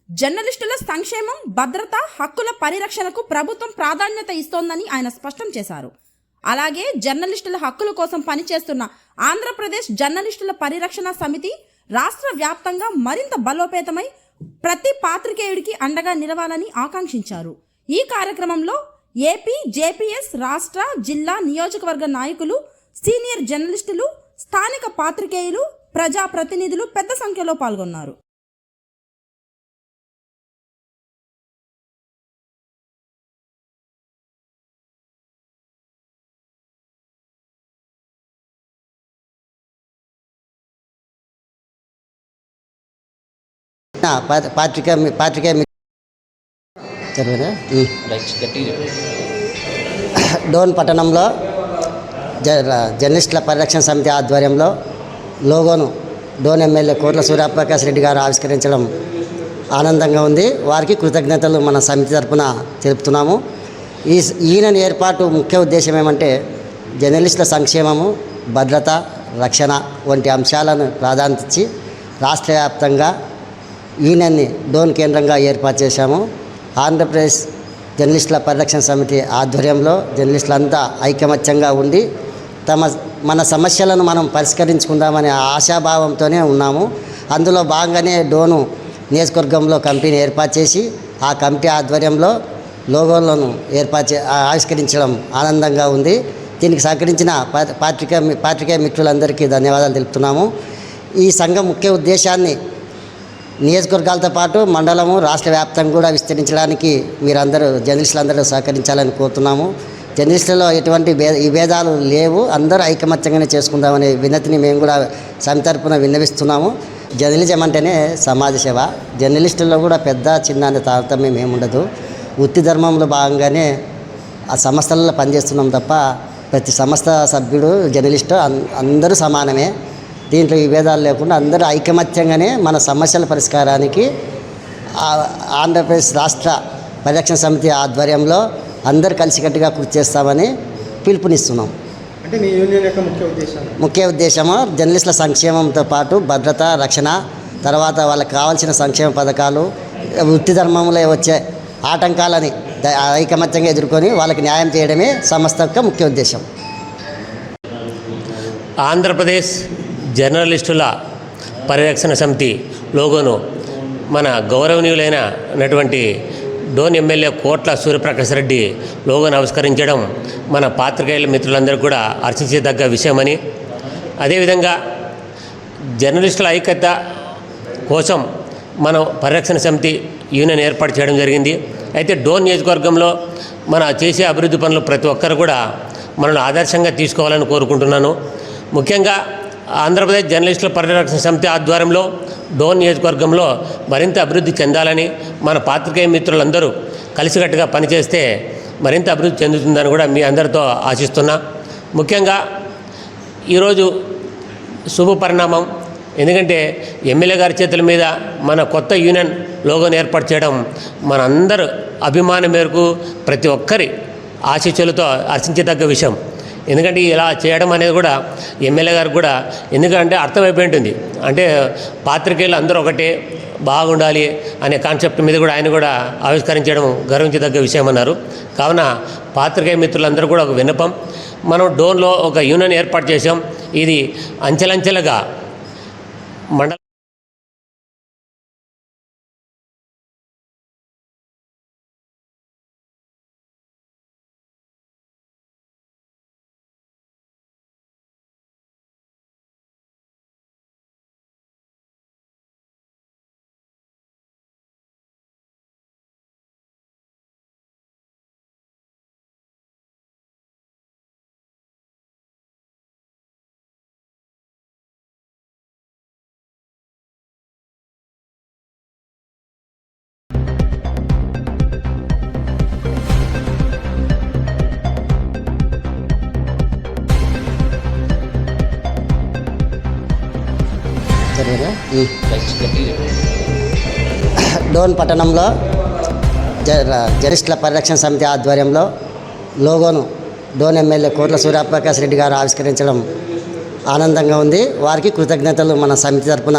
జర్నలిస్టుల సంక్షేమం, భద్రత, హక్కుల పరిరక్షణకు ప్రభుత్వం ప్రాధాన్యత ఇస్తోందని ఆయన స్పష్టం చేశారు. అలాగే జర్నలిస్టుల హక్కుల కోసం పనిచేస్తున్న ఆంధ్రప్రదేశ్ జర్నలిస్టుల పరిరక్షణ సమితి రాష్ట్ర వ్యాప్తంగా మరింత బలోపేతమై ప్రతి పాత్రికేయుడికి అండగా నిలవాలని ఆకాంక్షించారు. ఈ కార్యక్రమంలో ఏపీ జేపీఎస్ రాష్ట్ర, జిల్లా, నియోజకవర్గ నాయకులు, సీనియర్ జర్నలిస్టులు, స్థానిక పాత్రికేయులు, ప్రజాప్రతినిధులు పెద్ద సంఖ్యలో పాల్గొన్నారు. డోన్ పట్టణంలో జర్నలిస్టుల పరిరక్షణ సమితి ఆధ్వర్యంలో లోగోను డోన్ ఎమ్మెల్యే కోట్ల సూర్యప్రకాష్ రెడ్డి గారు ఆవిష్కరించడం ఆనందంగా ఉంది. వారికి కృతజ్ఞతలు మన సమితి తరఫున తెలుపుతున్నాము. ఈయన ఏర్పాటు ముఖ్య ఉద్దేశం ఏమంటే జర్నలిస్టుల సంక్షేమము, భద్రత, రక్షణ వంటి అంశాలను ప్రాధాన్యత ఇచ్చి రాష్ట్ర వ్యాప్తంగా యూనియన్ని డోన్ కేంద్రంగా ఏర్పాటు చేశాము. ఆంధ్రప్రదేశ్ జర్నలిస్టుల పరిరక్షణ సమితి ఆధ్వర్యంలో జర్నలిస్టులంతా ఐకమత్యంగా ఉండి మన సమస్యలను మనం పరిష్కరించుకుందామనే ఆశాభావంతోనే ఉన్నాము. అందులో భాగంగానే డోను నియోజకవర్గంలో కమిటీని ఏర్పాటు చేసి ఆ కమిటీ ఆధ్వర్యంలో లోగోలను ఆవిష్కరించడం ఆనందంగా ఉంది. దీనికి సహకరించిన పాత్రికేయ మిత్రులందరికీ ధన్యవాదాలు తెలుపుతున్నాము. ఈ సంఘం ముఖ్య ఉద్దేశాన్ని నియోజకవర్గాలతో పాటు మండలము, రాష్ట్ర వ్యాప్తంగా కూడా విస్తరించడానికి మీరందరూ జర్నలిస్టులందరూ సహకరించాలని కోరుతున్నాము. జర్నలిస్టులలో ఎటువంటి విభేదాలు లేవు, అందరూ ఐకమత్యంగానే చేసుకుందామనే వినతిని మేము కూడా సమితి తరపున విన్నవిస్తున్నాము. జర్నలిజం అంటేనే సమాజ సేవ. జర్నలిస్టుల్లో కూడా పెద్ద చిన్న అనే తారతమ్యం ఏముండదు. వృత్తి ధర్మంలో భాగంగానే ఆ సంస్థలలో పనిచేస్తున్నాం తప్ప ప్రతి సంస్థ సభ్యుడు జర్నలిస్టు అందరూ సమానమే. దీంట్లో విభేదాలు లేకుండా అందరూ ఐకమత్యంగానే మన సమస్యల పరిష్కారానికి ఆంధ్రప్రదేశ్ రాష్ట్ర పరిరక్షణ సమితి ఆధ్వర్యంలో అందరూ కలిసికట్టుగా కృషి చేస్తామని పిలుపునిస్తున్నాం. అంటే మీ యూనియన్ యొక్క ముఖ్య ఉద్దేశము జర్నలిస్టుల సంక్షేమంతో పాటు భద్రత, రక్షణ, తర్వాత వాళ్ళకి కావాల్సిన సంక్షేమ పథకాలు, వృత్తి ధర్మంలో వచ్చే ఆటంకాలని ఐకమత్యంగా ఎదుర్కొని వాళ్ళకి న్యాయం చేయడమే సంస్థ యొక్క ముఖ్య ఉద్దేశం. ఆంధ్రప్రదేశ్ జర్నలిస్టుల పరిరక్షణ సమితి లోగోను మన గౌరవనీయులైనటువంటి డోన్ ఎమ్మెల్యే కోట్ల సూర్యప్రకాష్ రెడ్డి లోగోను ఆవిష్కరించడం మన పాత్రికేయుల మిత్రులందరూ కూడా హర్షించదగ్గ విషయమని, అదేవిధంగా జర్నలిస్టుల ఐక్యత కోసం మనం పరిరక్షణ సమితి యూనియన్ ఏర్పాటు చేయడం జరిగింది. అయితే డోన్ నియోజకవర్గంలో మన చేసే అభివృద్ధి పనులు ప్రతి ఒక్కరు కూడా మనల్ని ఆదర్శంగా తీసుకోవాలని కోరుకుంటున్నాను. ముఖ్యంగా ఆంధ్రప్రదేశ్ జర్నలిస్టుల పరిరక్షణ సమితి ఆధ్వర్యంలో డోన్ నియోజకవర్గంలో మరింత అభివృద్ధి చెందాలని మన పాత్రికేయ మిత్రులందరూ కలిసికట్టుగా పనిచేస్తే మరింత అభివృద్ధి చెందుతుందని కూడా మీ అందరితో ఆశిస్తున్నా. ముఖ్యంగా ఈరోజు శుభ పరిణామం. ఎందుకంటే ఎమ్మెల్యే గారి చేతుల మీద మన కొత్త యూనియన్ లోగోను ఏర్పాటు చేయడం మనందరూ అభిమానం మేరకు ప్రతి ఒక్కరి ఆశీస్సులతో హర్షించదగ్గ విషయం. ఎందుకంటే ఇలా చేయడం అనేది కూడా ఎమ్మెల్యే గారికి కూడా ఎందుకంటే అర్థమైపోయి ఉంటుంది. అంటే పాత్రికేయులు అందరూ ఒకటే బాగుండాలి అనే కాన్సెప్ట్ మీద కూడా ఆయన కూడా ఆవిష్కరించడం గర్వించదగ్గ విషయం అన్నారు. కావున పాత్రికేయ మిత్రులందరూ కూడా ఒక విన్నపం, మనం డోన్లో ఒక యూనియన్ ఏర్పాటు చేసాం. ఇది అంచెలంచెలుగా మండల డోన్ పట్టణంలో జర్నలిస్టుల పరిరక్షణ సమితి ఆధ్వర్యంలో లోగోను డోన్ ఎమ్మెల్యే కోట్ల సూర్యప్రకాష్ రెడ్డి గారు ఆవిష్కరించడం ఆనందంగా ఉంది. వారికి కృతజ్ఞతలు మన సమితి తరఫున